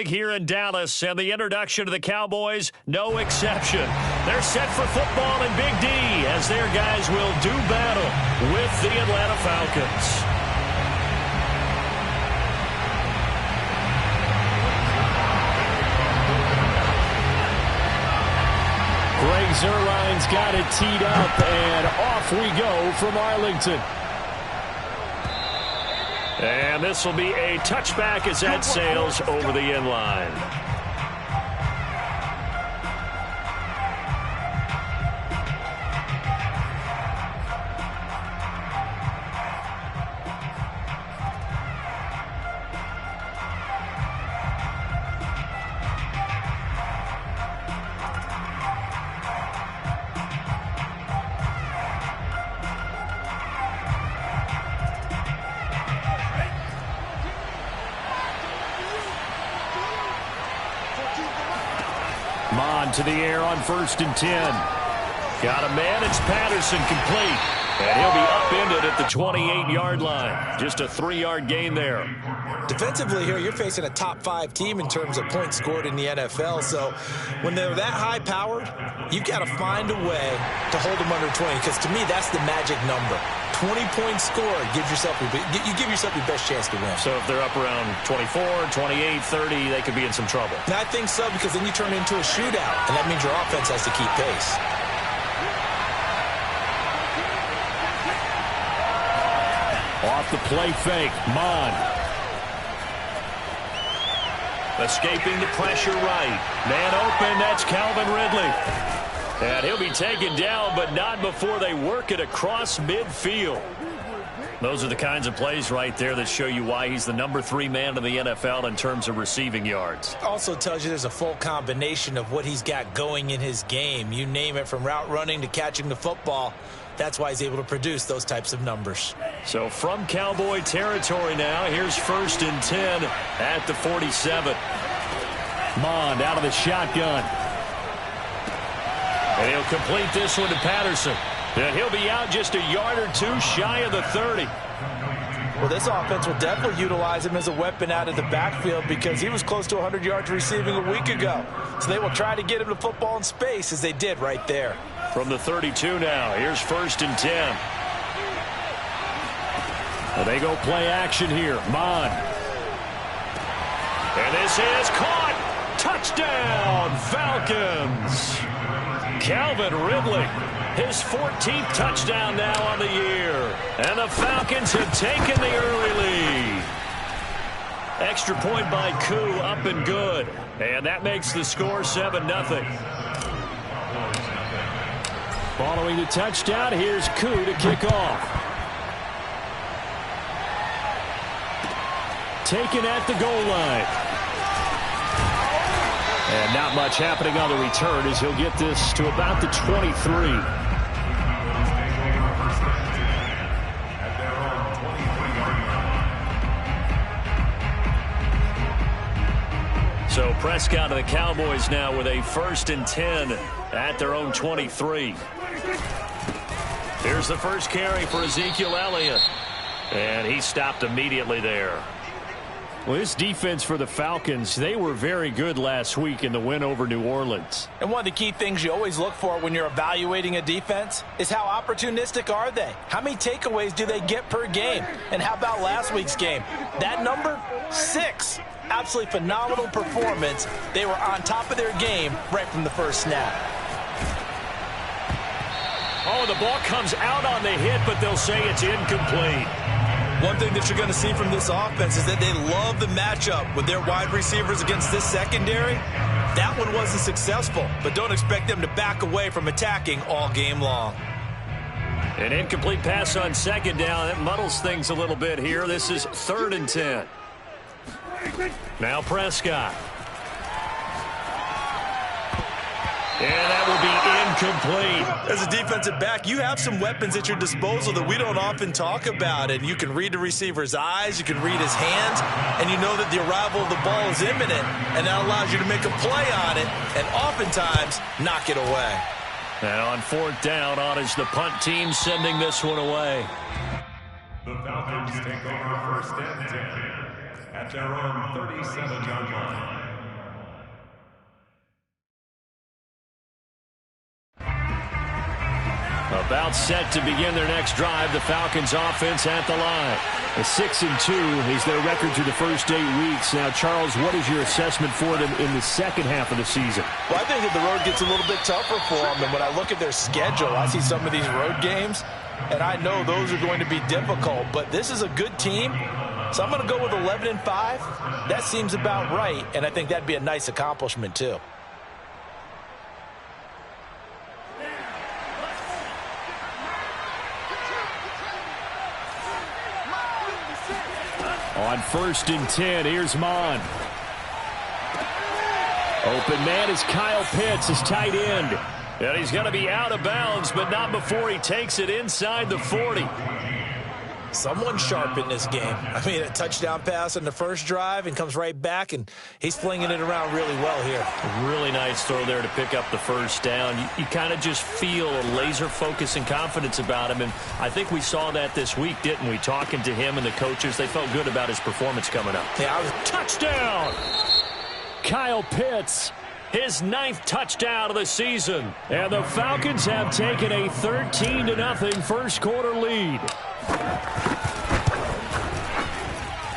Here in Dallas, and the introduction to the Cowboys, no exception. They're set for football in Big D as their guys will do battle with the Atlanta Falcons. Greg Zuerlein's got it teed up, and off we go from Arlington. And this will be a touchback as that sails over the end line. Mond to the air on 1st and 10. Got a man. It's Patterson complete. And he'll be upended at the 28-yard line. Just a 3-yard gain there. Defensively here, you're facing a top-5 team in terms of points scored in the NFL. So when they're that high-powered, you've got to find a way to hold them under 20. Because to me, that's the magic number. 20 points scored, you give yourself your best chance to win. So if they're up around 24, 28, 30, they could be in some trouble. And I think so, because then you turn it into a shootout, and that means your offense has to keep pace. Off the play fake, Mond. Escaping the pressure right. Man open, that's Calvin Ridley. And he'll be taken down, but not before they work it across midfield. Those are the kinds of plays right there that show you why he's the number 3 man in the NFL in terms of receiving yards. Also tells you there's a full combination of what he's got going in his game. You name it, from route running to catching the football. That's why he's able to produce those types of numbers. So from Cowboy territory now, here's 1st and 10 at the 47. Mond out of the shotgun. And he'll complete this one to Patterson. And he'll be out just a yard or two shy of the 30. Well, this offense will definitely utilize him as a weapon out of the backfield, because he was close to 100 yards receiving a week ago. So they will try to get him the football in space, as they did right there. From the 32 now, here's 1st and 10. Well, they go play action here. Mond. And this is caught. Touchdown, Falcons. Calvin Ridley, his 14th touchdown now on the year. And the Falcons have taken the early lead. Extra point by Koo, up and good. And that makes the score 7-0. Following the touchdown, here's Koo to kick off. Taken at the goal line. And not much happening on the return as he'll get this to about the 23. So Prescott of the Cowboys now with a 1st and 10 at their own 23. Here's the first carry for Ezekiel Elliott. And he stopped immediately there. Well, this defense for the Falcons, they were very good last week in the win over New Orleans. And one of the key things you always look for when you're evaluating a defense is how opportunistic are they? How many takeaways do they get per game? And how about last week's game? That number, 6. Absolutely phenomenal performance. They were on top of their game right from the first snap. Oh, the ball comes out on the hit, but they'll say it's incomplete. One thing that you're going to see from this offense is that they love the matchup with their wide receivers against this secondary. That one wasn't successful, but don't expect them to back away from attacking all game long. An incomplete pass on 2nd down. That muddles things a little bit here. This is 3rd and 10. Now Prescott. And that will be incomplete. As a defensive back, you have some weapons at your disposal that we don't often talk about. And you can read the receiver's eyes, you can read his hands, and you know that the arrival of the ball is imminent. And that allows you to make a play on it and oftentimes knock it away. And on 4th down, on is the punt team sending this one away. The Falcons take over 1st and 10 at their own 37-yard line. About set to begin their next drive. The Falcons offense at the line. A 6-2 is their record through the first 8 weeks. Now, Charles, what is your assessment for them in the second half of the season? Well, I think that the road gets a little bit tougher for them. And when I look at their schedule, I see some of these road games, and I know those are going to be difficult. But this is a good team, so I'm going to go with 11-5. That seems about right, and I think that'd be a nice accomplishment, too. On 1st and 10, here's Mon. Open man is Kyle Pitts, his tight end. And he's going to be out of bounds, but not before he takes it inside the 40. Someone sharp in this game. I mean, a touchdown pass on the first drive and comes right back, and he's flinging it around really well here. Really nice throw there to pick up the first down. You kind of just feel a laser focus and confidence about him, and I think we saw that this week, didn't we? Talking to him and the coaches, they felt good about his performance coming up. Touchdown! Kyle Pitts, his 9th touchdown of the season. And the Falcons have taken a 13-0 first quarter lead.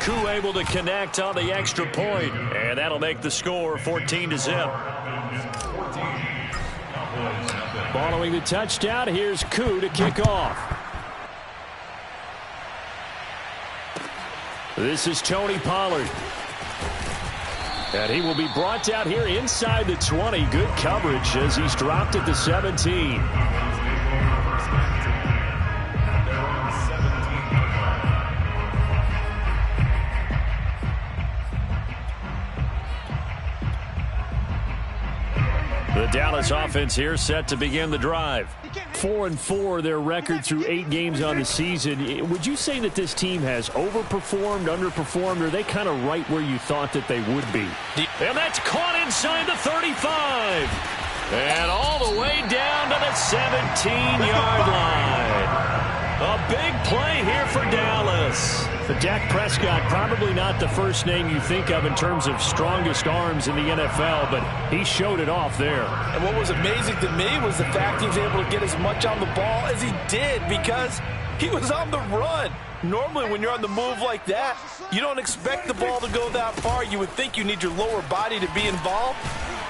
Koo able to connect on the extra point, and that'll make the score 14-0. Following the touchdown, here's Koo to kick off. This is Tony Pollard. And he will be brought down here inside the 20. Good coverage as he's dropped at the 17. The Dallas offense here set to begin the drive. 4-4 their record through 8 games on the season. Would you say that this team has overperformed, underperformed, or are they kind of right where you thought that they would be? And that's caught inside the 35. And all the way down to the 17-yard line. A big play here for Dallas. But Dak Prescott, probably not the first name you think of in terms of strongest arms in the NFL, but he showed it off there. And what was amazing to me was the fact he was able to get as much on the ball as he did because he was on the run. Normally, when you're on the move like that, you don't expect the ball to go that far. You would think you need your lower body to be involved.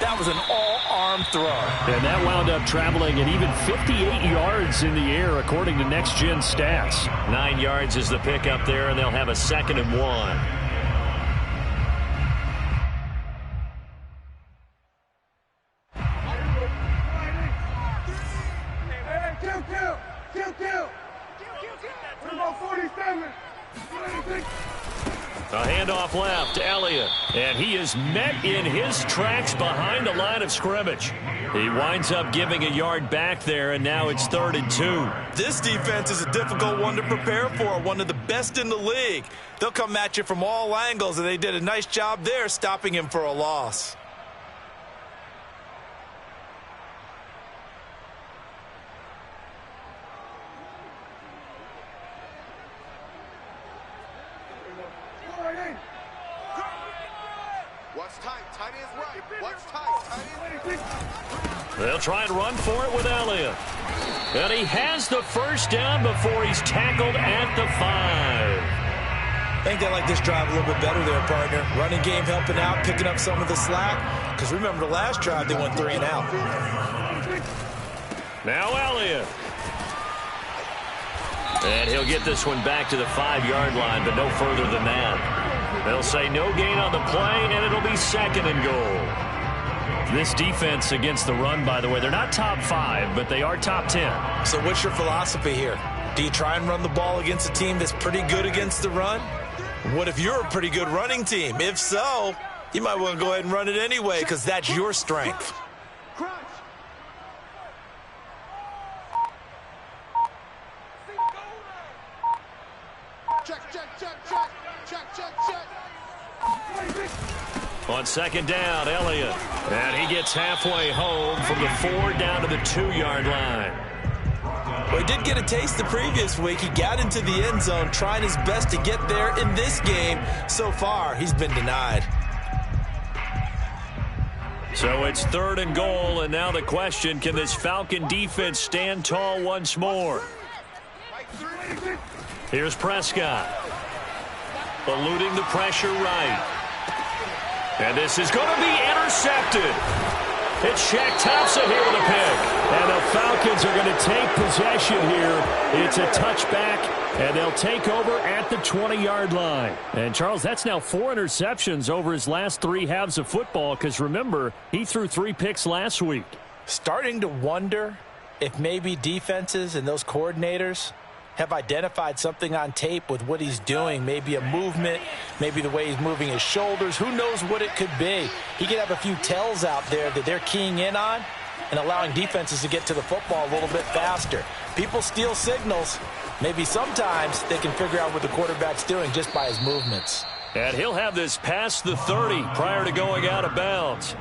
That was an all-arm throw. And that wound up traveling at even 58 yards in the air, according to Next Gen Stats. 9 yards is the pickup there, and they'll have a 2nd and 1. A handoff left, Elliott, and he is met in his tracks behind the line of scrimmage. He winds up giving a yard back there, and now it's 3rd and 2. This defense is a difficult one to prepare for, one of the best in the league. They'll come at you from all angles, and they did a nice job there stopping him for a loss. They'll try and run for it with Elliott. And he has the first down before he's tackled at the 5. I think they like this drive a little bit better there, partner. Running game helping out, picking up some of the slack. Because remember the last drive, they went 3 and out. Now Elliott. And he'll get this one back to the 5-yard line, but no further than that. They'll say no gain on the play, and it'll be 2nd and goal. This defense against the run, by the way, they're not top 5, but they are top 10. So what's your philosophy here? Do you try and run the ball against a team that's pretty good against the run? What if you're a pretty good running team? If so, you might want to go ahead and run it anyway because that's your strength. On 2nd down, Elliott. And he gets halfway home from the 4 down to the 2-yard line. Well, he did get a taste the previous week. He got into the end zone trying his best to get there in this game. So far, he's been denied. So it's 3rd and goal, and now the question, can this Falcon defense stand tall once more? Here's Prescott. Eluding the pressure right. And this is going to be intercepted. It's Shaq Thompson here with a pick. And the Falcons are going to take possession here. It's a touchback, and they'll take over at the 20-yard line. And, Charles, that's now 4 interceptions over his last 3 halves of football because, remember, he threw 3 picks last week. Starting to wonder if maybe defenses and those coordinators have identified something on tape with what he's doing. Maybe a movement, maybe the way he's moving his shoulders. Who knows what it could be? He could have a few tells out there that they're keying in on and allowing defenses to get to the football a little bit faster. People steal signals. Maybe sometimes they can figure out what the quarterback's doing just by his movements. And he'll have this past the 30 prior to going out of bounds.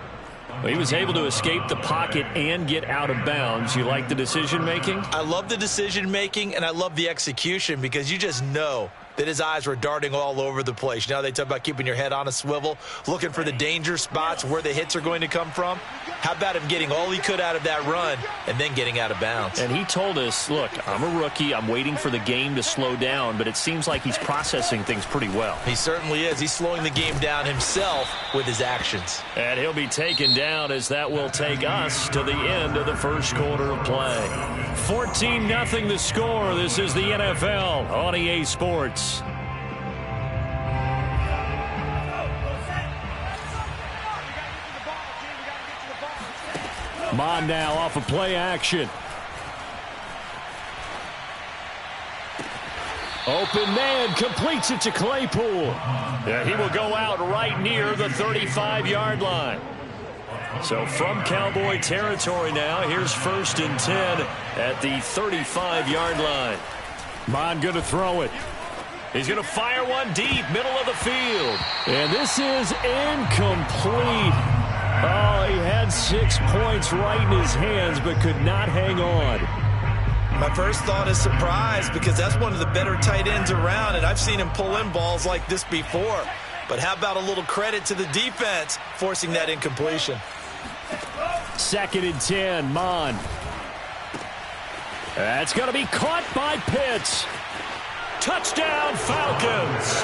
He was able to escape the pocket and get out of bounds. You like the decision-making? I love the decision-making, and I love the execution because you just know that his eyes were darting all over the place. You know, they talk about keeping your head on a swivel, looking for the danger spots where the hits are going to come from. How about him getting all he could out of that run and then getting out of bounds? And he told us, look, I'm a rookie. I'm waiting for the game to slow down, but it seems like he's processing things pretty well. He certainly is. He's slowing the game down himself with his actions. And he'll be taken down as that will take us to the end of the first quarter of play. 14-0 the score. This is the NFL on EA Sports. Mond now off of play action. Open man completes it to Claypool. Yeah, he will go out right near the 35-yard line. So from Cowboy territory now, here's 1st and 10 at the 35-yard line. Mond going to throw it. He's going to fire one deep, middle of the field. And this is incomplete. Oh, he had 6 points right in his hands, but could not hang on. My first thought is surprise because that's one of the better tight ends around, and I've seen him pull in balls like this before. But how about a little credit to the defense forcing that incompletion? 2nd and 10, Mond. That's going to be caught by Pitts. Touchdown, Falcons.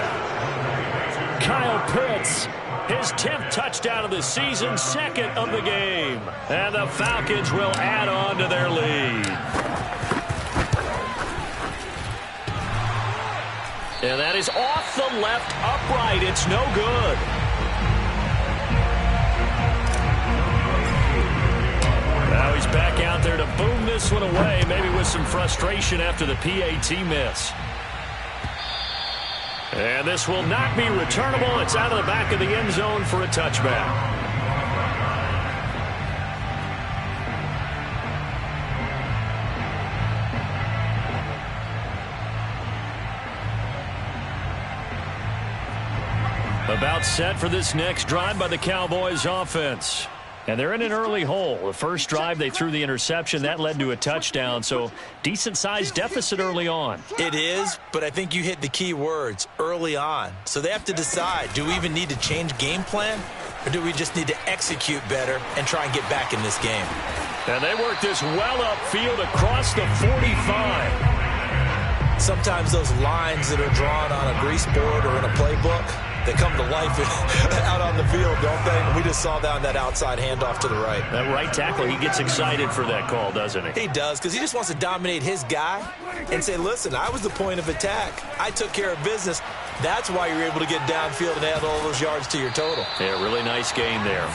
Kyle Pitts, his 10th touchdown of the season, 2nd of the game. And the Falcons will add on to their lead. And that is off the left upright. It's no good. Now he's back out there to boom this one away, maybe with some frustration after the PAT miss. And this will not be returnable. It's out of the back of the end zone for a touchback. About set for this next drive by the Cowboys offense. And they're in an early hole. The first drive, they threw the interception. That led to a touchdown, so decent-sized deficit early on. It is, but I think you hit the key words, early on. So they have to decide, do we even need to change game plan, or do we just need to execute better and try and get back in this game? And they work this well upfield across the 45. Sometimes those lines that are drawn on a grease board or in a playbook, they come to life out on the field, don't they? We just saw that outside handoff to the right. That right tackle, he gets excited for that call, doesn't he? He does, because he just wants to dominate his guy and say, listen, I was the point of attack. I took care of business. That's why you're able to get downfield and add all those yards to your total. Yeah, really nice game there.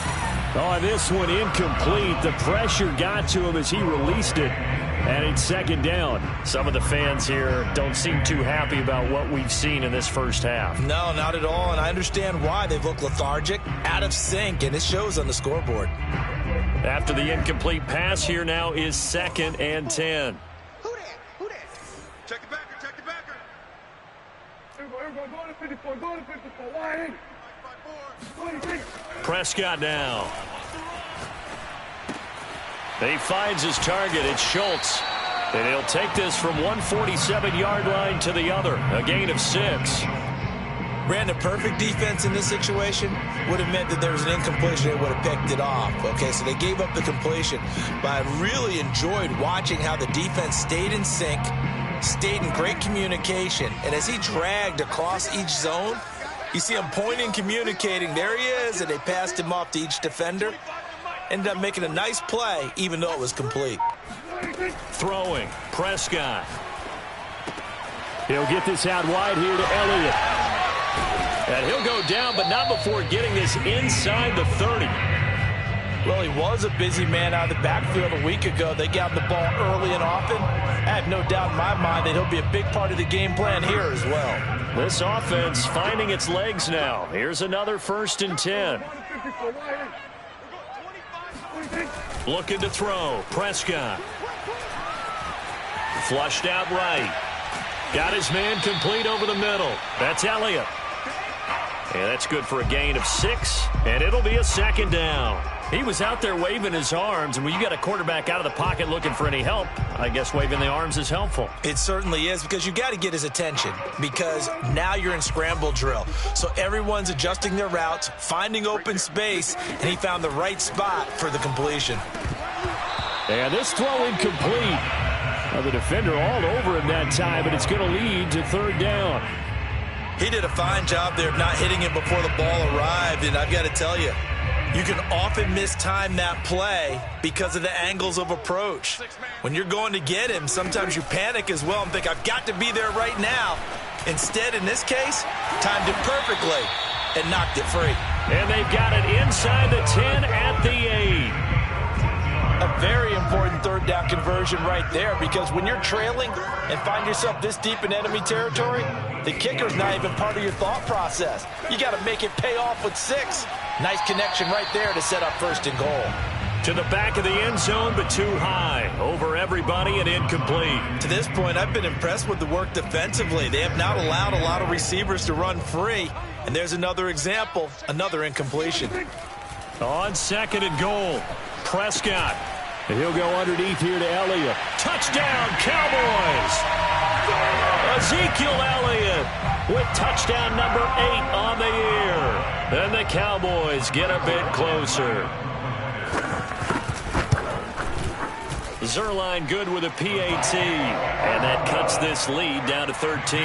Oh, this one incomplete. The pressure got to him as he released it. And it's 2nd down. Some of the fans here don't seem too happy about what we've seen in this first half. No, not at all, and I understand why. They've looked lethargic, out of sync, and it shows on the scoreboard. After the incomplete pass, here now is 2nd and 10. Who that? Check the backer, check the backer. Everybody go to 54, go to 54. Prescott now. He finds his target. It's Schultz. And he'll take this from 147-yard line to the other. A gain of 6. Brandon, perfect defense in this situation would have meant that there was an incompletion. They would have picked it off. Okay, so they gave up the completion. But I really enjoyed watching how the defense stayed in sync, stayed in great communication. And as he dragged across each zone, you see him pointing, communicating. There he is, and they passed him off to each defender. Ended up making a nice play, even though it was complete. Throwing, Prescott. He'll get this out wide here to Elliott. And he'll go down, but not before getting this inside the 30. Well, he was a busy man out of the backfield a week ago. They got the ball early and often. I have no doubt in my mind that he'll be a big part of the game plan here as well. This offense finding its legs now. Here's another 1st and 10. Looking to throw. Prescott. Flushed out right. Got his man complete over the middle. That's Elliott. And that's good for a gain of 6, and it'll be a 2nd down. He was out there waving his arms, and when you got a quarterback out of the pocket looking for any help, I guess waving the arms is helpful. It certainly is, because you got to get his attention, because now you're in scramble drill. So everyone's adjusting their routes, finding open space, and he found the right spot for the completion. And this throw incomplete. The defender all over him that time, but it's going to lead to 3rd down. He did a fine job there of not hitting him before the ball arrived, and I've got to tell you, you can often mistime that play because of the angles of approach. When you're going to get him, sometimes you panic as well and think, I've got to be there right now. Instead, in this case, timed it perfectly and knocked it free. And they've got it inside the 10 at the 8. A very important 3rd down conversion right there, because when you're trailing and find yourself this deep in enemy territory, the kicker's not even part of your thought process. You got to make it pay off with 6. Nice connection right there to set up 1st and goal. To the back of the end zone, but too high. Over everybody and incomplete. To this point, I've been impressed with the work defensively. They have not allowed a lot of receivers to run free. And there's another example, another incompletion. On 2nd and goal, Prescott. And he'll go underneath here to Elliott. Touchdown, Cowboys! Ezekiel Elliott with touchdown number 8 on the year. And the Cowboys get a bit closer. Zuerlein good with a PAT. And that cuts this lead down to 13.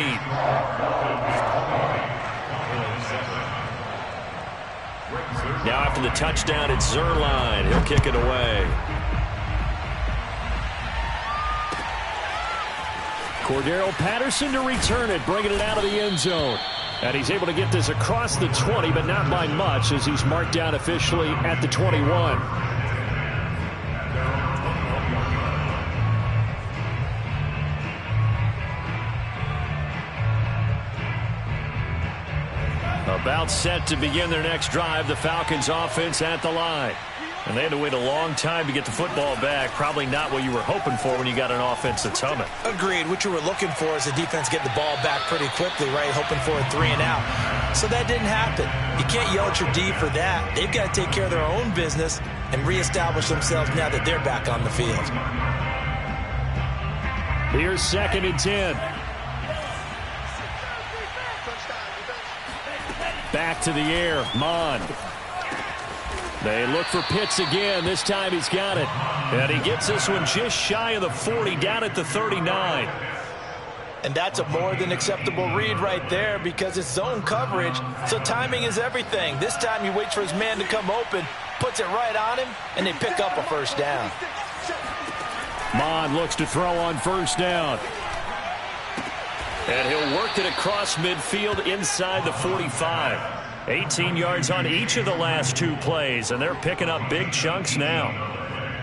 Now after the touchdown, it's Zuerlein. He'll kick it away. Cordero Patterson to return it, bringing it out of the end zone. And he's able to get this across the 20, but not by much, as he's marked down officially at the 21. About set to begin their next drive, the Falcons offense at the line. And they had to wait a long time to get the football back. Probably not what you were hoping for when you got an offense that's humming. Agreed. What you were looking for is the defense getting the ball back pretty quickly, right? Hoping for a 3 and out. So that didn't happen. You can't yell at your D for that. They've got to take care of their own business and reestablish themselves now that they're back on the field. Here's 2nd and 10. Back to the air, Mond. They look for Pitts again. This time he's got it. And he gets this one just shy of the 40, down at the 39. And that's a more than acceptable read right there, because it's zone coverage, so timing is everything. This time he waits for his man to come open, puts it right on him, and they pick up a 1st down. Mond looks to throw on 1st down. And he'll work it across midfield inside the 45. 18 yards on each of the last 2 plays, and they're picking up big chunks now.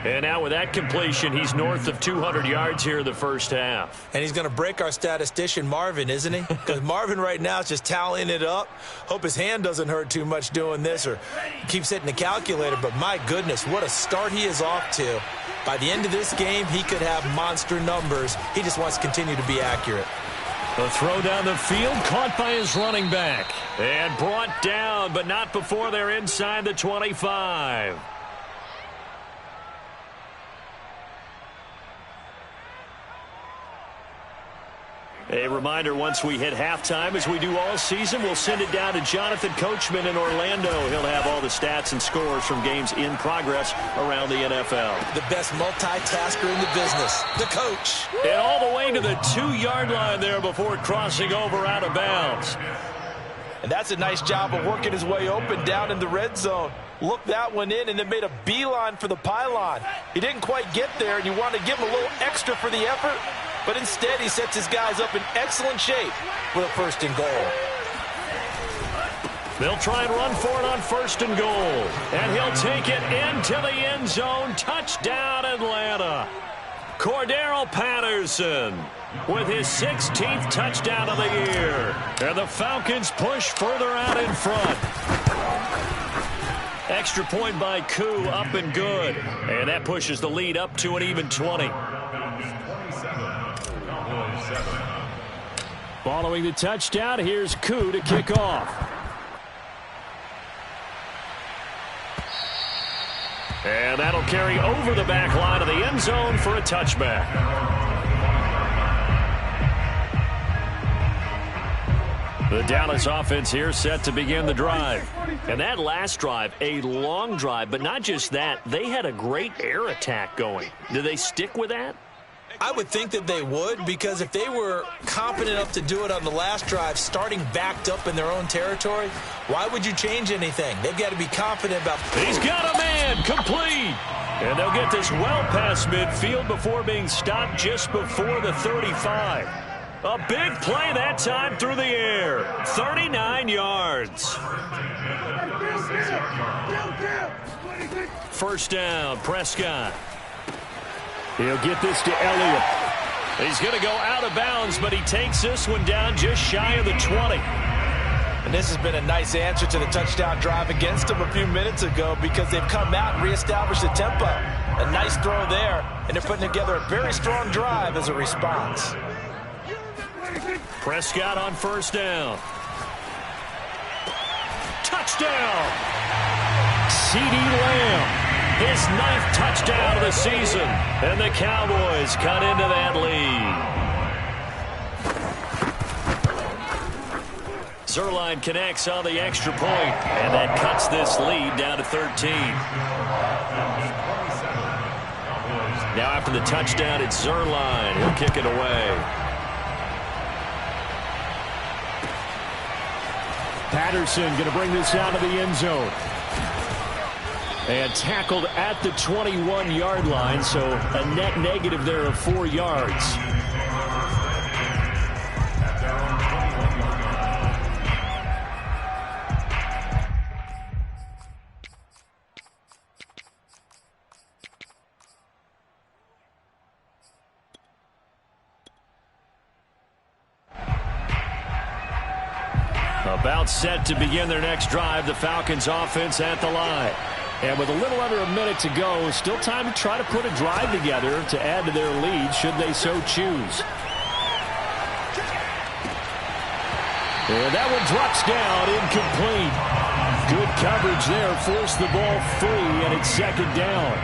And now with that completion, he's north of 200 yards here in the first half. And he's going to break our statistician, Marvin, isn't he? Because Marvin right now is just tallying it up. Hope his hand doesn't hurt too much doing this or keeps hitting the calculator. But my goodness, what a start he is off to. By the end of this game, he could have monster numbers. He just wants to continue to be accurate. The throw down the field, caught by his running back. And brought down, but not before they're inside the 25. A reminder, once we hit halftime, as we do all season, we'll send it down to Jonathan Coachman in Orlando. He'll have all the stats and scores from games in progress around the NFL. The best multitasker in the business, the coach. And all the way to the 2-yard line there before crossing over out of bounds. And that's a nice job of working his way open down in the red zone. Looked that one in and then made a beeline for the pylon. He didn't quite get there, and you want to give him a little extra for the effort. But instead, he sets his guys up in excellent shape for a 1st and goal. They'll try and run for it on 1st and goal. And he'll take it into the end zone. Touchdown, Atlanta. Cordero Patterson with his 16th touchdown of the year. And the Falcons push further out in front. Extra point by Koo, up and good. And that pushes the lead up to an even 20. Following the touchdown, here's Koo to kick off. And that'll carry over the back line of the end zone for a touchback. The Dallas offense here set to begin the drive. And that last drive, a long drive, but not just that, they had a great air attack going. Do they stick with that? I would think that they would, because if they were confident enough to do it on the last drive, starting backed up in their own territory, why would you change anything? They've got to be confident about... He's got a man, complete. And they'll get this well past midfield before being stopped just before the 35. A big play that time through the air. 39 yards. 1st down, Prescott. He'll get this to Elliott. He's going to go out of bounds, but he takes this one down just shy of the 20. And this has been a nice answer to the touchdown drive against them a few minutes ago, because they've come out and reestablished the tempo. A nice throw there, and they're putting together a very strong drive as a response. Prescott on 1st down. Touchdown! CeeDee Lamb. His 9th touchdown of the season. And the Cowboys cut into that lead. Zuerlein connects on the extra point, and that cuts this lead down to 13. Now after the touchdown, it's Zuerlein. He'll kick it away. Patterson going to bring this out of the end zone. And tackled at the 21-yard line, so a net negative there of 4 yards. About set to begin their next drive, the Falcons offense at the line. And with a little under a minute to go, still time to try to put a drive together to add to their lead should they so choose. And that one drops down, incomplete. Good coverage there, forced the ball free, and it's 2nd down.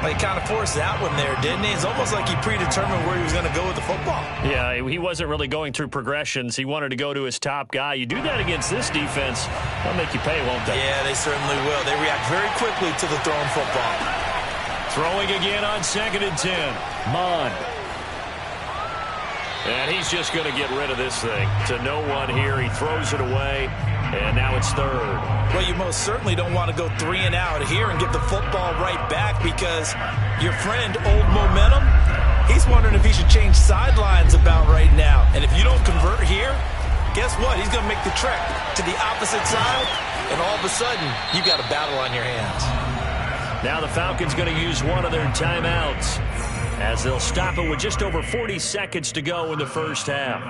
He kind of forced that one there, didn't he? It's almost like he predetermined where he was going to go with the football. Yeah, he wasn't really going through progressions. He wanted to go to his top guy. You do that against this defense, they'll make you pay, won't they? Yeah, they certainly will. They react very quickly to the thrown football. Throwing again on 2nd and 10. Mond. And he's just going to get rid of this thing. To no one here. He throws it away, and now it's 3rd. Well, you most certainly don't want to go 3 and out here and get the football right back, because your friend, Old Momentum, he's wondering if he should change sidelines about right now. And if you don't convert here, guess what? He's going to make the trek to the opposite side, and all of a sudden, you got a battle on your hands. Now the Falcons going to use one of their timeouts, as they'll stop it with just over 40 seconds to go in the 1st half.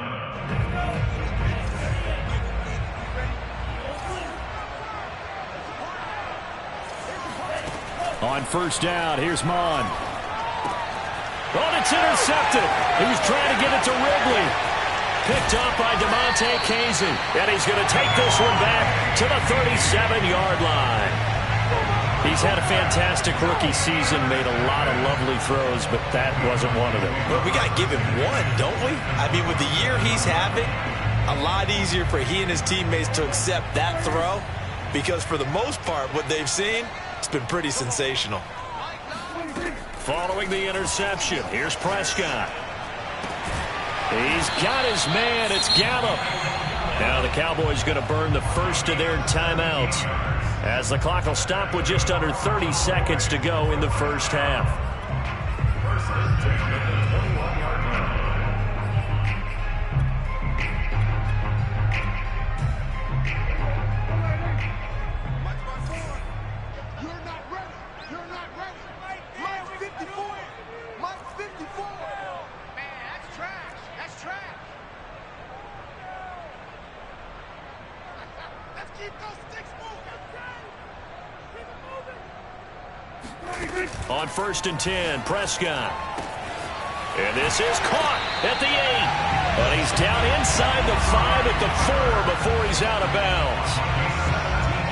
On 1st down, here's Mond. Oh, it's intercepted. He was trying to get it to Ridley. Picked up by Damontae Kazee. And he's going to take this one back to the 37-yard line. He He's had a fantastic rookie season, made a lot of lovely throws, but that wasn't one of them. Well, we got to give him one, don't we? I mean, with the year he's having, a lot easier for he and his teammates to accept that throw, because for the most part, what they've seen, it's been pretty sensational. Following the interception, here's Prescott. He's got his man. It's Gallup. Now the Cowboys going to burn the first of their timeouts, as the clock will stop with just under 30 seconds to go in the first half. On 1st and 10, Prescott. And this is caught at the 8. But he's down inside the 5 at the 4 before he's out of bounds.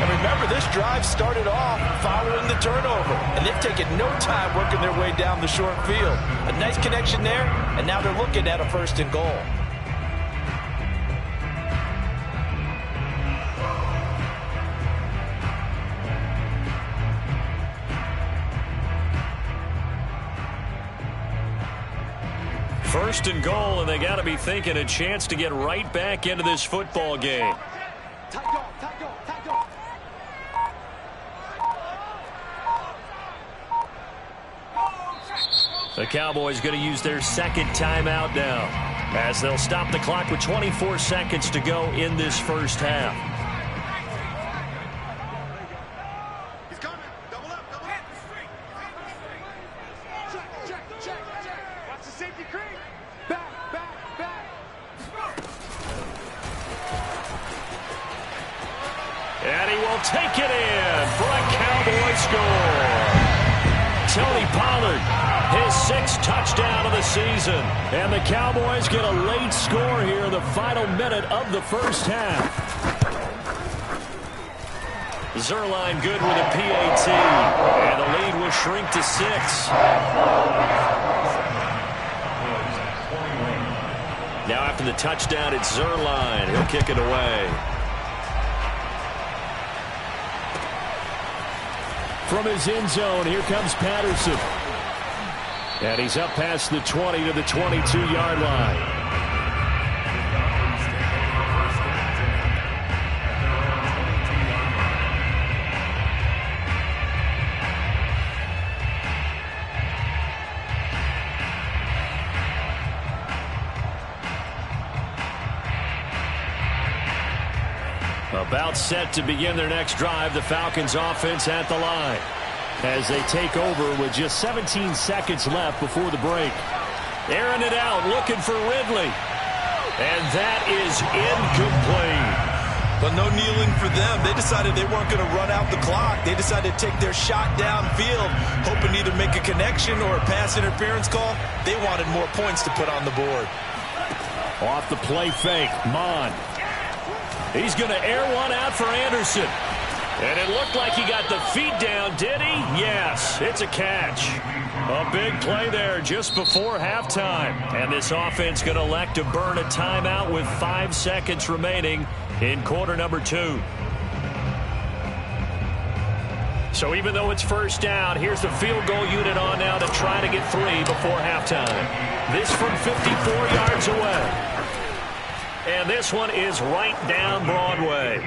And remember, this drive started off following the turnover. And they've taken no time working their way down the short field. A nice connection there, and now they're looking at a 1st and goal. First and goal, and they got to be thinking a chance to get right back into this football game. The Cowboys going to use their second timeout now, as they'll stop the clock with 24 seconds to go in this first half. He's coming. Double up, double up. Check. Watch the safety creep. Back. And he will take it in for a Cowboy score. Tony Pollard, his 6th touchdown of the season. And the Cowboys get a late score here in the final minute of the first half. Zuerlein good with a PAT. And the lead will shrink to 6. Now after the touchdown, it's Zuerlein. He'll kick it away. From his end zone, here comes Patterson. And he's up past the 20 to the 22-yard line. About set to begin their next drive, the Falcons offense at the line, as they take over with just 17 seconds left before the break. Airing it out, looking for Ridley. And that is incomplete. But no kneeling for them. They decided they weren't going to run out the clock. They decided to take their shot downfield, hoping to either make a connection or a pass interference call. They wanted more points to put on the board. Off the play fake, Mond. He's going to air one out for Anderson. And it looked like he got the feet down, did he? Yes, it's a catch. A big play there just before halftime. And this offense going to elect to burn a timeout with 5 seconds remaining in quarter number 2. So even though it's first down, here's the field goal unit on now to try to get 3 before halftime. This from 54 yards away. And this one is right down Broadway.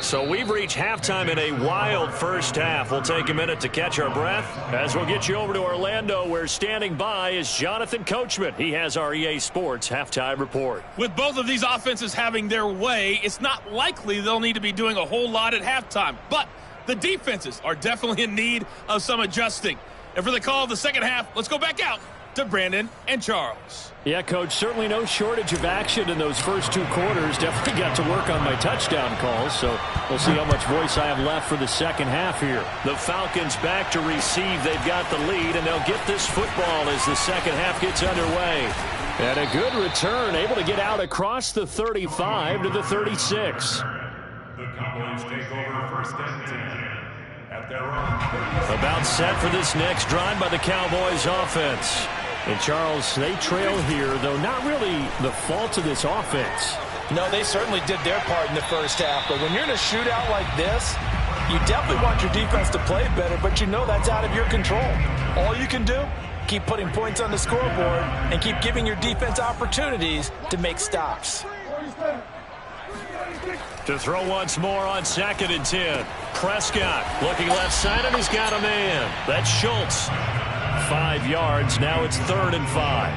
So we've reached halftime in a wild first half. We'll take a minute to catch our breath as we'll get you over to Orlando, where standing by is Jonathan Coachman. He has our EA Sports halftime report. With both of these offenses having their way, it's not likely they'll need to be doing a whole lot at halftime. But the defenses are definitely in need of some adjusting. And for the call of the second half, let's go back out to Brandon and Charles. Yeah, Coach, certainly no shortage of action in those first 2 quarters. Definitely got to work on my touchdown calls, so we'll see how much voice I have left for the second half here. The Falcons back to receive. They've got the lead, and they'll get this football as the second half gets underway. And a good return, able to get out across the 35 to the 36. The Cowboys take over 1st and 10 About set for this next drive by the Cowboys offense. And Charles, they trail here, though not really the fault of this offense. No, they certainly did their part in the first half. But when you're in a shootout like this, you definitely want your defense to play better, but you know that's out of your control. All you can do, keep putting points on the scoreboard and keep giving your defense opportunities to make stops. To throw once more on 2nd and 10. Prescott looking left side, and he's got a man. That's Schultz. 5 yards. Now it's 3rd and 5.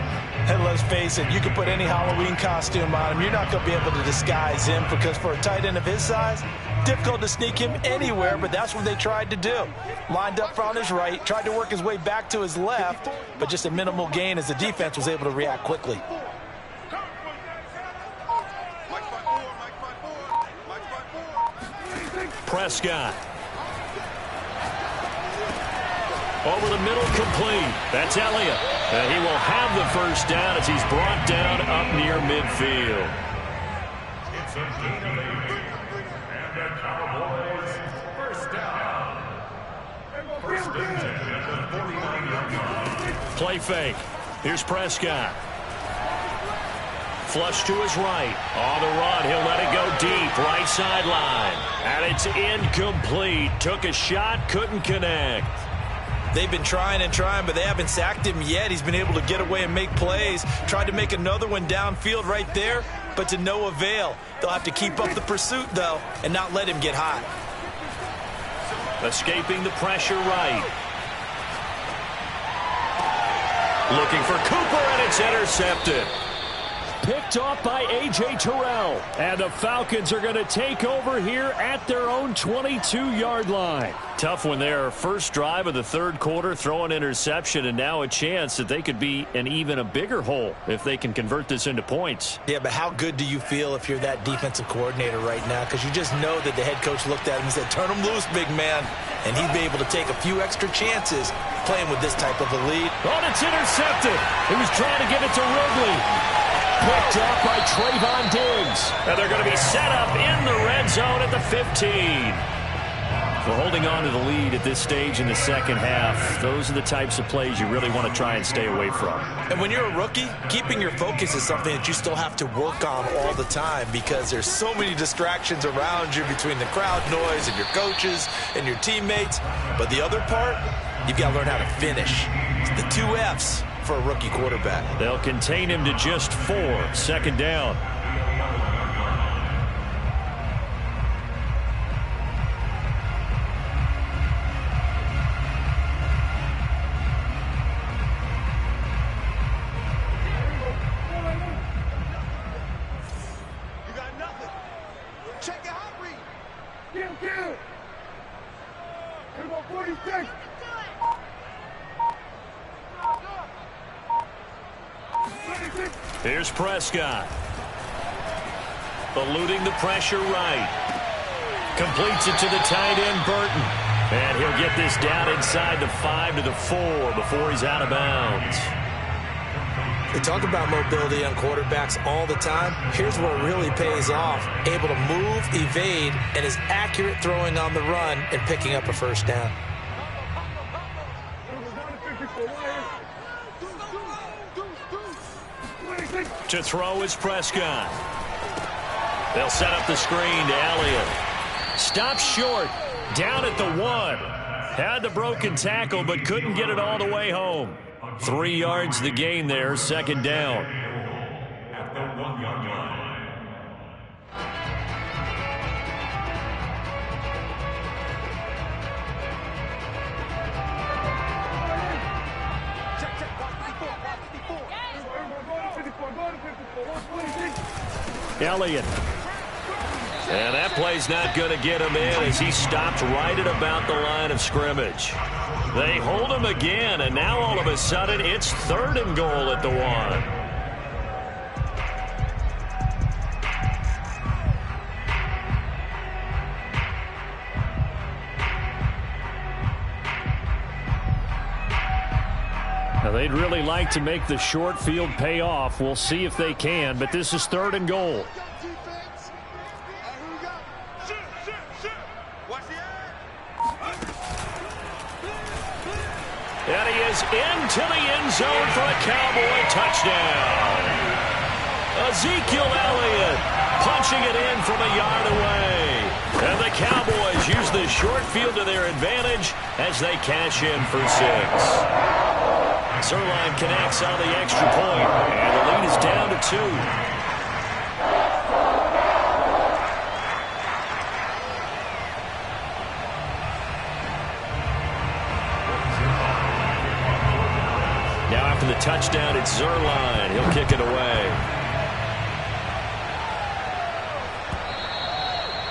And let's face it, you can put any Halloween costume on him. You're not going to be able to disguise him because for a tight end of his size, difficult to sneak him anywhere, but that's what they tried to do. Lined up on his right, tried to work his way back to his left, but just a minimal gain as the defense was able to react quickly. Prescott. Over the middle, complete. That's Elliott. And he will have the first down as he's brought down up near midfield. It's a gain of 8. And the Cowboys first down. First and 10 at the 49-yard line. Play fake. Here's Prescott. Flush to his right. On the run, he'll let it go deep. Right sideline. And it's incomplete. Took a shot, couldn't connect. They've been trying and trying, but they haven't sacked him yet. He's been able to get away and make plays. Tried to make another one downfield right there, but to no avail. They'll have to keep up the pursuit, though, and not let him get hot. Escaping the pressure right. Looking for Cooper, and it's intercepted. Picked off by A.J. Terrell. And the Falcons are going to take over here at their own 22-yard line. Tough one there. First drive of the 3rd quarter, throw an interception, and now a chance that they could be in even a bigger hole if they can convert this into points. Yeah, but how good do you feel if you're that defensive coordinator right now? Because you just know that the head coach looked at him and said, turn him loose, big man. And he'd be able to take a few extra chances playing with this type of a lead. Oh, and it's intercepted. He was trying to get it to Ridley. Picked up by Trayvon Diggs. And they're going to be set up in the red zone at the 15. We're holding on to the lead at this stage in the second half. Those are the types of plays you really want to try and stay away from. And when you're a rookie, keeping your focus is something that you still have to work on all the time because there's so many distractions around you between the crowd noise and your coaches and your teammates. But the other part, you've got to learn how to finish. It's the 2 F's for a rookie quarterback. They'll contain him to just 4. 2nd down. You got nothing. Check your hot read. Get. Come on, 46. Here's Prescott. Eluding the pressure right. Completes it to the tight end, Burton. And he'll get this down inside the 5 to the 4 before he's out of bounds. They talk about mobility on quarterbacks all the time. Here's where it really pays off. Able to move, evade, and is accurate throwing on the run and picking up a first down. To throw is Prescott. They'll set up the screen to Elliott. Stops short. Down at the 1. Had the broken tackle, but couldn't get it all the way home. 3 yards the gain there, 2nd down. At the 1-yard line. Elliott. And that play's not going to get him in as he stopped right at about the line of scrimmage. They hold him again, and now all of a sudden it's 3rd and goal at the 1. Now, they'd really like to make the short field pay off. We'll see if they can, but this is 3rd and goal. And he is into the end zone for a Cowboy touchdown. Ezekiel Elliott punching it in from a yard away. And the Cowboys use the short field to their advantage as they cash in for 6. Zuerlein connects on the extra point, and the lead is down to 2. Now after the touchdown, it's Zuerlein. He'll kick it away.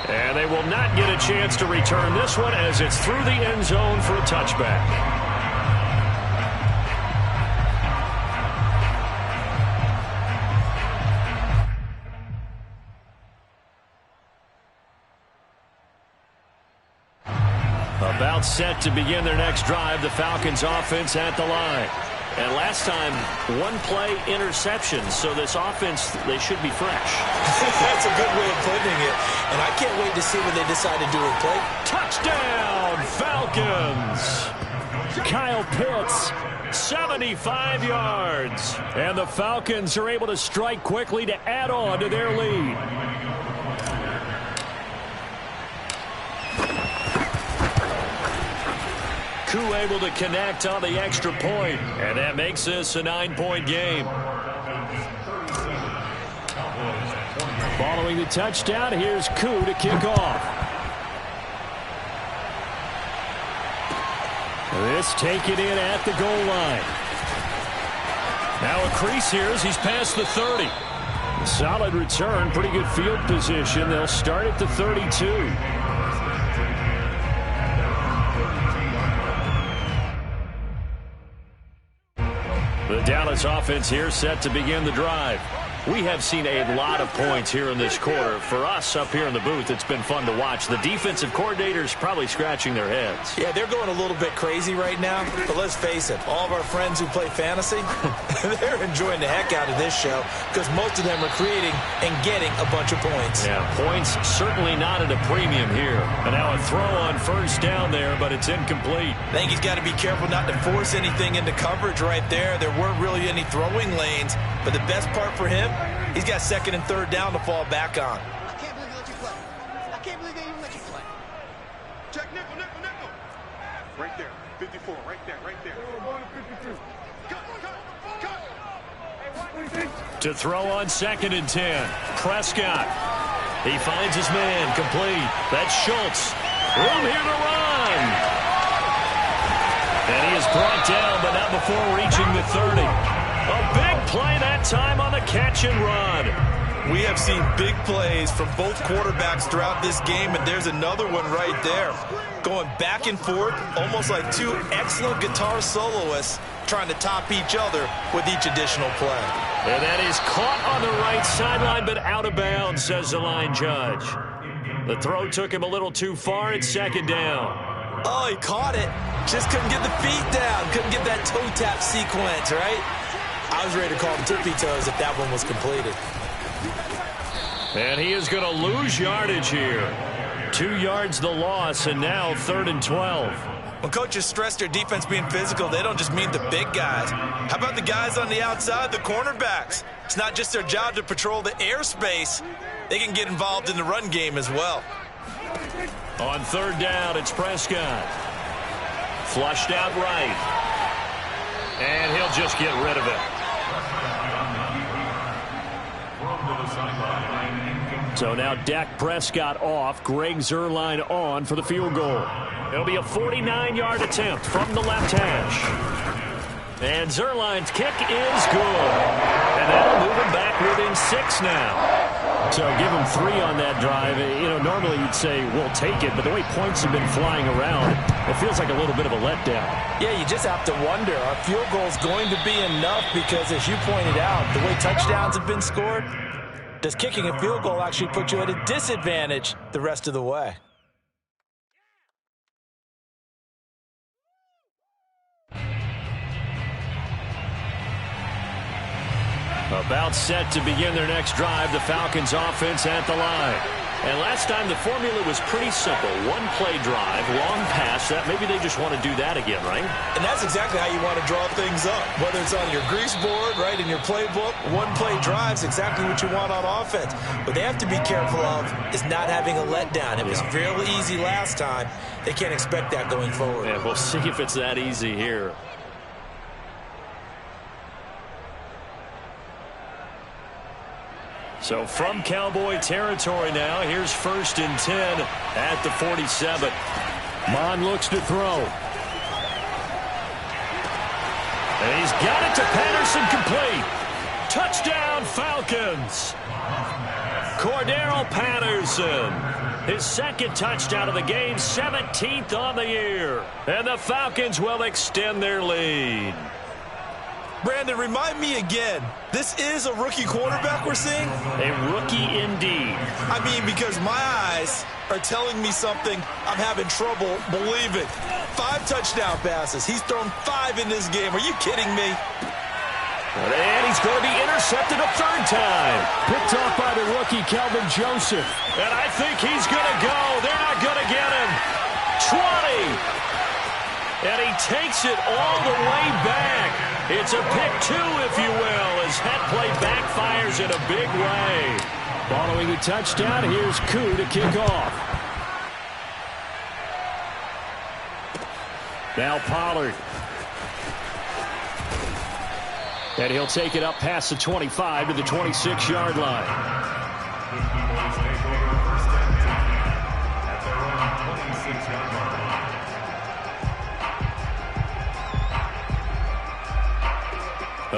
And they will not get a chance to return this one as it's through the end zone for a touchback. About set to begin their next drive, the Falcons offense at the line. And last time, one play interception, so this offense, they should be fresh. That's a good way of putting it, and I can't wait to see what they decide to do with play. Touchdown, Falcons! Kyle Pitts, 75 yards. And the Falcons are able to strike quickly to add on to their lead. Koo able to connect on the extra point, and that makes this a 9-point game. Following the touchdown, here's Koo to kick off. This taken in at the goal line. Now a crease here as he's past the 30. Solid return, pretty good field position. They'll start at the 32. The Dallas offense here set to begin the drive. We have seen a lot of points here in this quarter. For us up here in the booth, it's been fun to watch. The defensive coordinators probably scratching their heads. Yeah, they're going a little bit crazy right now. But let's face it, all of our friends who play fantasy, they're enjoying the heck out of this show because most of them are creating and getting a bunch of points. Yeah, points certainly not at a premium here. And now a throw on first down there, but it's incomplete. I think he's got to be careful not to force anything into coverage right there. There weren't really any throwing lanes. But the best part for him, he's got second and third down to fall back on. I can't believe they let you play. I can't believe they even let you play. Check nickel, nickel, nickel. Right there. 54, right there, right there. Cut. To throw on second and 10. Prescott. He finds his man complete. That's Schultz. Room here to run. And he is brought down, but not before reaching the 30. A big play that time on the catch and run. We have seen big plays from both quarterbacks throughout this game, and there's another one right there. Going back and forth, almost like two excellent guitar soloists trying to top each other with each additional play. And that is caught on the right sideline, but out of bounds, says the line judge. The throw took him a little too far. It's second down. Oh, he caught it. Just couldn't get the feet down. Couldn't get that toe tap sequence, right? I was ready to call him tippy toes if that one was completed. And he is going to lose yardage here. 2 yards the loss, and now 3rd and 12. When coaches stress their defense being physical, they don't just mean the big guys. How about the guys on the outside, the cornerbacks? It's not just their job to patrol the airspace. They can get involved in the run game as well. On 3rd down, it's Prescott. Flushed out right. And he'll just get rid of it. So now Dak Prescott off, Greg Zuerlein on for the field goal. It'll be a 49-yard attempt from the left hash. And Zuerlein's kick is good. And that'll move him back within 6 now. So give him 3 on that drive. You know, normally you'd say, we'll take it, but the way points have been flying around, it feels like a little bit of a letdown. Yeah, you just have to wonder, are field goals going to be enough? Because as you pointed out, the way touchdowns have been scored, does kicking a field goal actually put you at a disadvantage the rest of the way? About set to begin their next drive, the Falcons offense at the line. And last time the formula was pretty simple. One play drive, long pass. That maybe they just want to do that again, right? And that's exactly how you want to draw things up. Whether it's on your grease board, right, in your playbook, one play drive's exactly what you want on offense. What they have to be careful of is not having a letdown. It was real easy last time. They can't expect that going forward. Yeah, we'll see if it's that easy here. So from Cowboy territory now, here's 1st and 10 at the 47. Mond looks to throw. And he's got it to Patterson, complete. Touchdown, Falcons. Cordero Patterson, his 2nd touchdown of the game, 17th on the year. And the Falcons will extend their lead. Brandon, remind me again, this is a rookie quarterback we're seeing? A rookie indeed. I mean, because my eyes are telling me something I'm having trouble believing. 5 touchdown passes. He's thrown 5 in this game. Are you kidding me? And he's going to be intercepted a 3rd time. Picked off by the rookie, Kelvin Joseph. And I think he's going to go. They're not going to get him. 20. And he takes it all the way back. It's a pick 2, if you will, as that play backfires in a big way. Following the touchdown, here's Koo to kick off. Now Pollard. And he'll take it up past the 25 to the 26-yard line. At their own 26-yard line.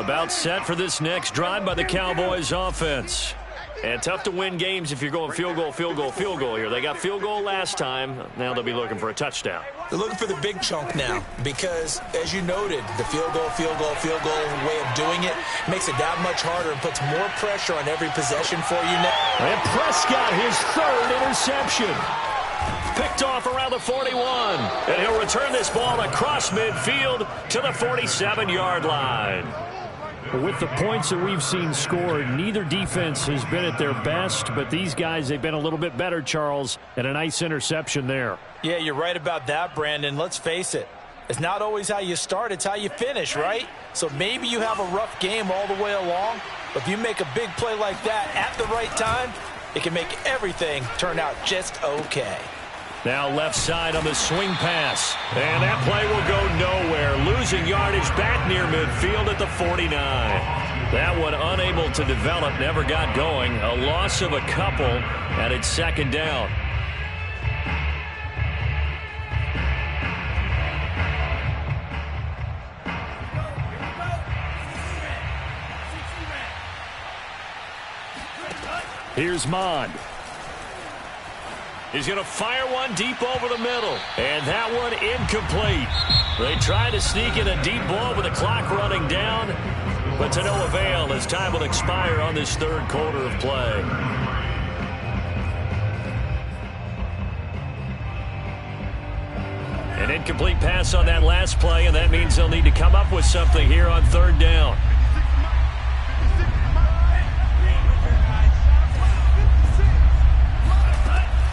About set for this next drive by the Cowboys offense. And tough to win games if you're going field goal, field goal, field goal here. They got field goal last time. Now they'll be looking for a touchdown. They're looking for the big chunk now because, as you noted, the field goal way of doing it makes it that much harder and puts more pressure on every possession for you now. And Prescott, his 3rd interception. Picked off around the 41. And he'll return this ball across midfield to the 47-yard line. With the points that we've seen scored, neither defense has been at their best, but these guys, they've been a little bit better, Charles, and a nice interception there. Yeah, you're right about that, Brandon. Let's face it. It's not always how you start, it's how you finish, right? So maybe you have a rough game all the way along, but if you make a big play like that at the right time, it can make everything turn out just okay. Now left side on the swing pass. And that play will go nowhere. Losing yardage back near midfield at the 49. That one unable to develop, never got going. A loss of a couple, and it's 2nd down. Here's Mond. He's going to fire one deep over the middle. And that one incomplete. They try to sneak in a deep ball with the clock running down, but to no avail as time will expire on this 3rd quarter of play. An incomplete pass on that last play, and that means they'll need to come up with something here on 3rd down.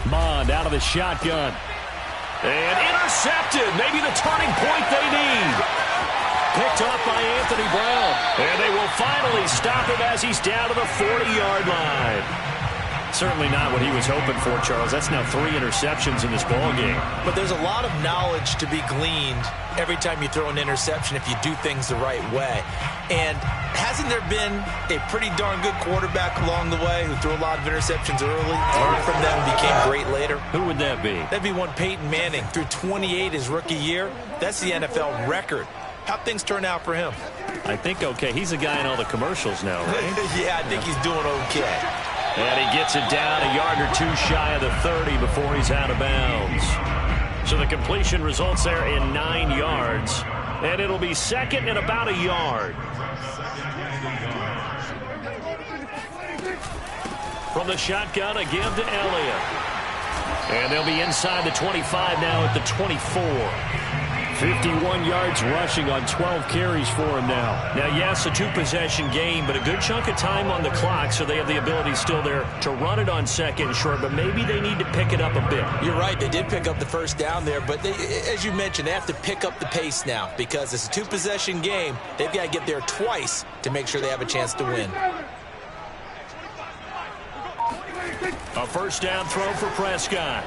Mond out of the shotgun. And intercepted. Maybe the turning point they need. Picked up by Anthony Brown. And they will finally stop him as he's down to the 40-yard line. Certainly not what he was hoping for, Charles. That's now 3 interceptions in this ball game. But there's a lot of knowledge to be gleaned every time you throw an interception if you do things the right way. And hasn't there been a pretty darn good quarterback along the way who threw a lot of interceptions early, learned from them, became great later? Who would that be? That'd be one Peyton Manning. Threw 28 his rookie year. That's the NFL record. How'd things turn out for him? I think okay. He's a guy in all the commercials now, right? Yeah, I think he's doing okay. And he gets it down a yard or 2 shy of the 30 before he's out of bounds. So the completion results there in 9 yards. And it'll be 2nd and about a yard. From the shotgun, a give to Elliott. And they'll be inside the 25 now at the 24. 51 yards rushing on 12 carries for him now. Now, yes, a two-possession game, but a good chunk of time on the clock, so they have the ability still there to run it on second and short, but maybe they need to pick it up a bit. You're right. They did pick up the first down there, but as you mentioned, they have to pick up the pace now because it's a two-possession game. They've got to get there twice to make sure they have a chance to win. A first down throw for Prescott.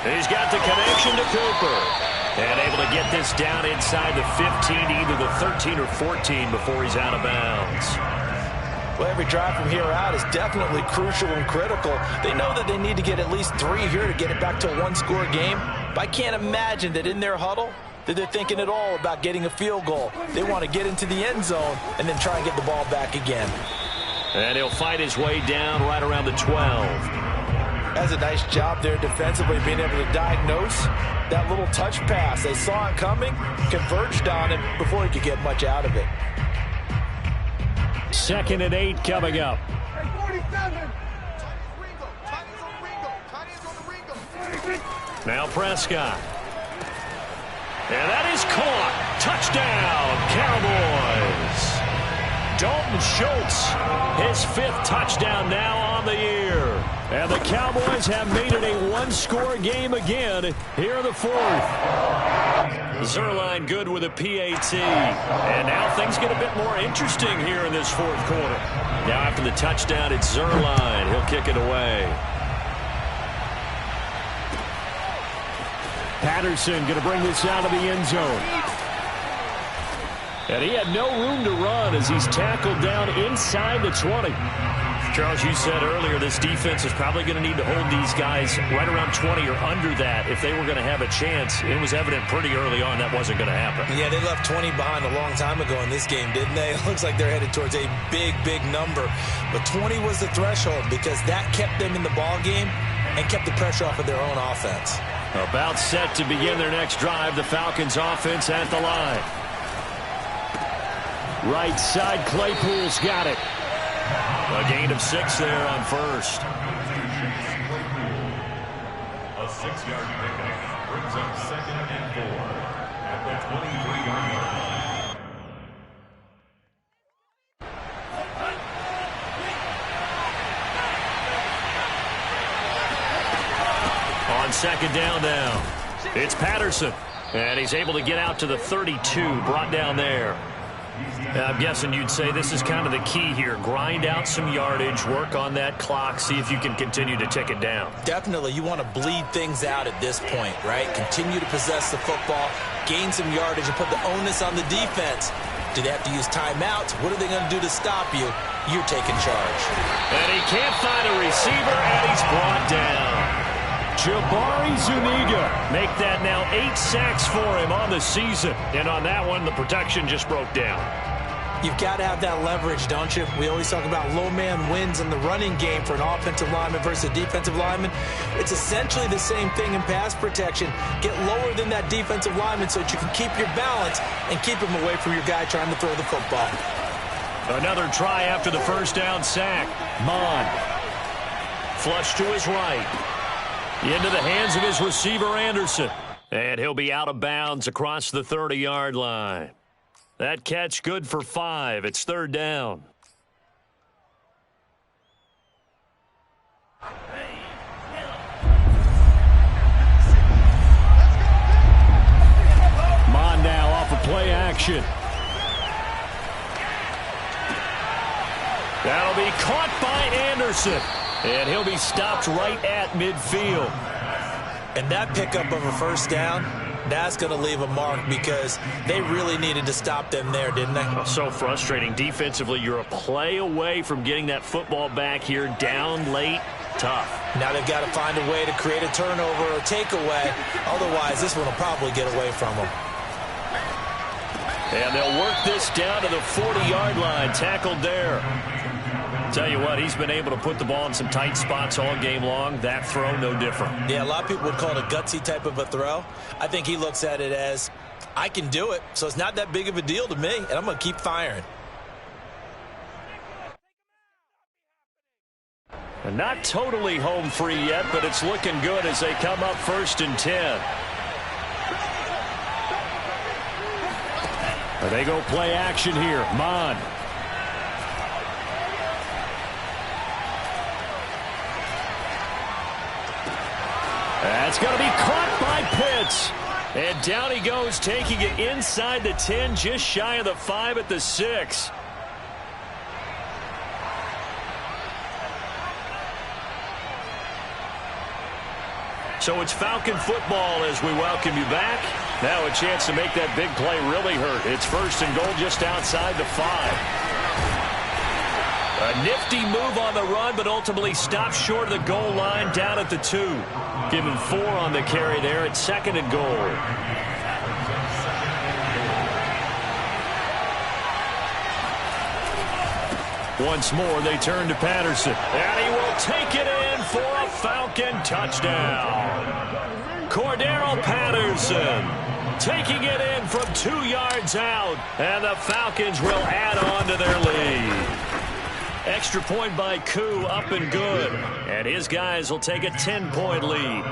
He's got the connection to Cooper. And able to get this down inside the 15, either the 13 or 14 before he's out of bounds. Well, every drive from here out is definitely crucial and critical. They know that they need to get at least 3 here to get it back to a one-score game. But I can't imagine that in their huddle that they're thinking at all about getting a field goal. They want to get into the end zone and then try and get the ball back again. And he'll fight his way down right around the 12. That's a nice job there defensively, being able to diagnose that little touch pass. They saw it coming, converged on it before he could get much out of it. 2nd and 8 coming up. Now Prescott. And that is caught. Touchdown, Cowboys. Dalton Schultz, his 5th touchdown now on the year. And the Cowboys have made it a one-score game again here in the 4th. Zuerlein good with a PAT. And now things get a bit more interesting here in this 4th quarter. Now after the touchdown, it's Zuerlein. He'll kick it away. Patterson going to bring this out of the end zone. And he had no room to run as he's tackled down inside the 20. Charles, you said earlier this defense is probably going to need to hold these guys right around 20 or under that if they were going to have a chance. It was evident pretty early on that wasn't going to happen. Yeah, they left 20 behind a long time ago in this game, didn't they? It looks like they're headed towards a big, big number. But 20 was the threshold because that kept them in the ball game and kept the pressure off of their own offense. About set to begin their next drive, the Falcons offense at the line. Right side, Claypool's got it. A gain of 6 there on first. A 6-yard pickup brings up 2nd and 4 at the 23-yard line. On 2nd down now, it's Patterson. And he's able to get out to the 32, brought down there. I'm guessing you'd say this is kind of the key here. Grind out some yardage, work on that clock, see if you can continue to tick it down. Definitely, you want to bleed things out at this point, right? Continue to possess the football, gain some yardage, and put the onus on the defense. Do they have to use timeouts? What are they going to do to stop you? You're taking charge. And he can't find a receiver, and he's brought down. Jabari Zuniga make that now 8 sacks for him on the season. And on that one, the protection just broke down. You've got to have that leverage, don't you? We always talk about low man wins in the running game for an offensive lineman versus a defensive lineman. It's essentially the same thing in pass protection. Get lower than that defensive lineman so that you can keep your balance and keep him away from your guy trying to throw the football. Another try after the first down sack. Mond. Flush to his right. Into the hands of his receiver, Anderson. And he'll be out of bounds across the 30-yard line. That catch good for 5. It's 3rd down. Mond now off of play action. That'll be caught by Anderson. And he'll be stopped right at midfield. And that pickup of a first down, that's going to leave a mark because they really needed to stop them there, didn't they? Oh, so frustrating. Defensively, you're a play away from getting that football back here. Down late, tough. Now they've got to find a way to create a turnover or takeaway. Otherwise, this one will probably get away from them. And they'll work this down to the 40-yard line. Tackled there. Tell you what, he's been able to put the ball in some tight spots all game long. That throw, no different. Yeah, a lot of people would call it a gutsy type of a throw. I think he looks at it as, I can do it, so it's not that big of a deal to me, and I'm going to keep firing. And not totally home free yet, but it's looking good as they come up 1st and 10. They go play action here. Mon. That's going to be caught by Pitts. And down he goes, taking it inside the 10, just shy of the 5 at the 6. So it's Falcon football as we welcome you back. Now a chance to make that big play really hurt. It's 1st and goal just outside the 5. A nifty move on the run, but ultimately stopped short of the goal line down at the 2. Give him 4 on the carry there at 2nd and goal. Once more, they turn to Patterson. And he will take it in for a Falcon touchdown. Cordero Patterson taking it in from 2 yards out. And the Falcons will add on to their lead. Extra point by Koo, up and good. And his guys will take a 10-point lead.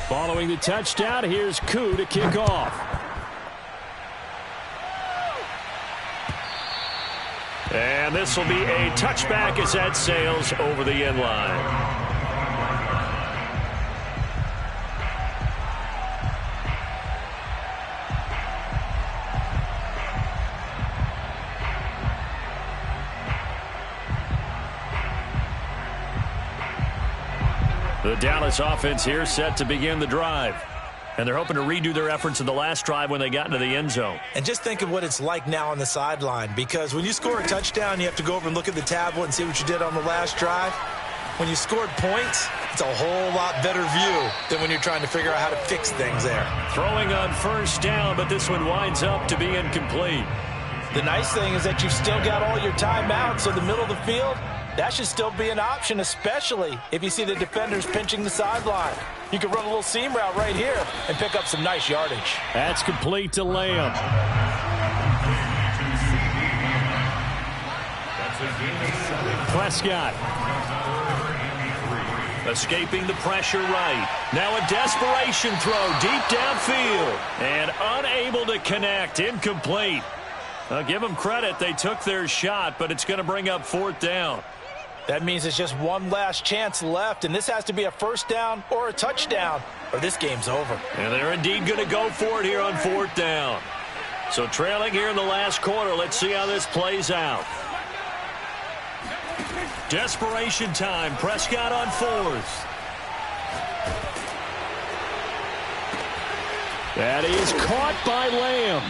Following the touchdown, here's Koo to kick off. And this will be a touchback as that sails over the end line. The Dallas offense here set to begin the drive. And they're hoping to redo their efforts in the last drive when they got into the end zone. And just think of what it's like now on the sideline, because when you score a touchdown, you have to go over and look at the tablet and see what you did on the last drive. When you scored points, it's a whole lot better view than when you're trying to figure out how to fix things there. Throwing on 1st down, but this one winds up to be incomplete. The nice thing is that you've still got all your timeouts, so the middle of the field, that should still be an option, especially if you see the defenders pinching the sideline. You can run a little seam route right here and pick up some nice yardage. That's complete to Lamb. Prescott. Escaping the pressure right. Now a desperation throw deep downfield. And unable to connect. Incomplete. I'll give them credit. They took their shot, but it's going to bring up 4th down. That means it's just one last chance left, and this has to be a 1st down or a touchdown, or this game's over. And they're indeed going to go for it here on 4th down. So trailing here in the last quarter, let's see how this plays out. Desperation time. Prescott on 4th. That is caught by Lamb.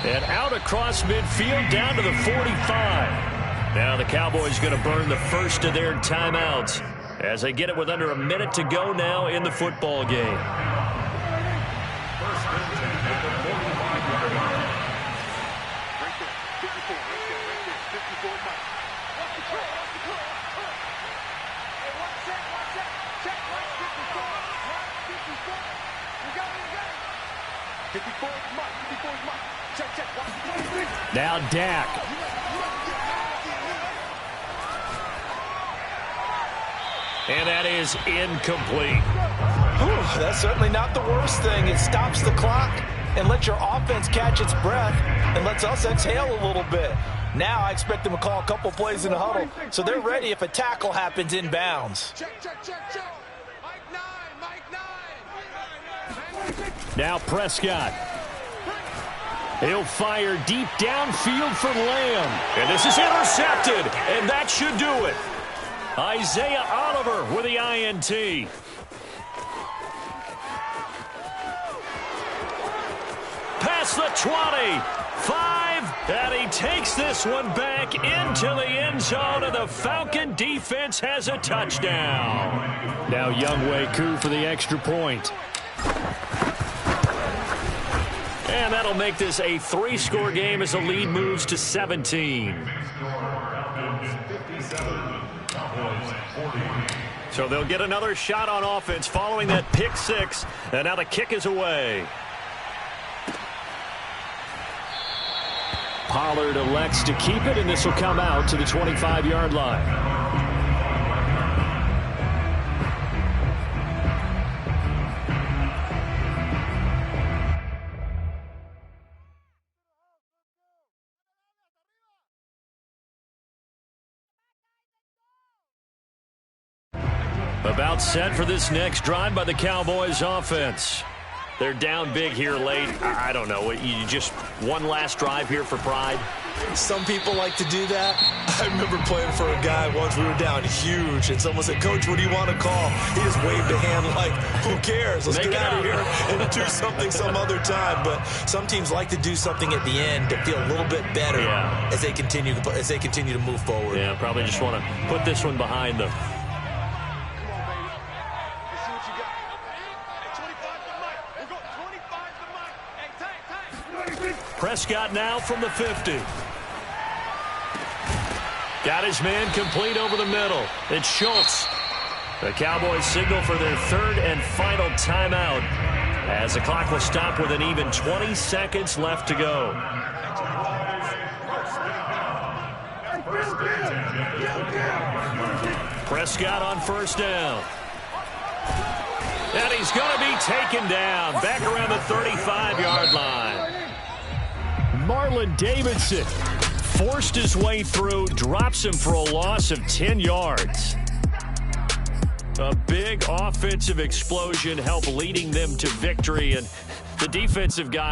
And out across midfield down to the 45. Now the Cowboys going to burn the first of their timeouts as they get it with under a minute to go now in the football game. Now Dak. And that is incomplete. Whew, that's certainly not the worst thing. It stops the clock and lets your offense catch its breath and lets us exhale a little bit. Now I expect them to call a couple plays in the huddle so they're ready if a tackle happens inbounds. Check. Mike 9. Now Prescott. He'll fire deep downfield for Lamb. And this is intercepted, and that should do it. Isaiah Oliver with the INT. Past the 20. 5. And he takes this one back into the end zone, and the Falcon defense has a touchdown. Now Younghoe Koo for the extra point. And that'll make this a 3-score game as the lead moves to 17. So they'll get another shot on offense following that pick 6. And now the kick is away. Pollard elects to keep it, and this will come out to the 25-yard line. About set for this next drive by the Cowboys offense. They're down big here late. I don't know. You just one last drive here for pride? Some people like to do that. I remember playing for a guy once. We were down huge, and someone said, "Coach, what do you want to call?" He just waved a hand like, "Who cares? Let's get out of here and do something some other time." But some teams like to do something at the end to feel a little bit better as they continue to move forward. Yeah, probably just want to put this one behind them. Prescott now from the 50. Got his man complete over the middle. It's Schultz. The Cowboys signal for their third and final timeout as the clock will stop with an even 20 seconds left to go. Prescott on first down. And he's going to be taken down back around the 35-yard line. Marlon Davidson forced his way through, drops him for a loss of 10 yards. A big offensive explosion helped leading them to victory, and the defensive guy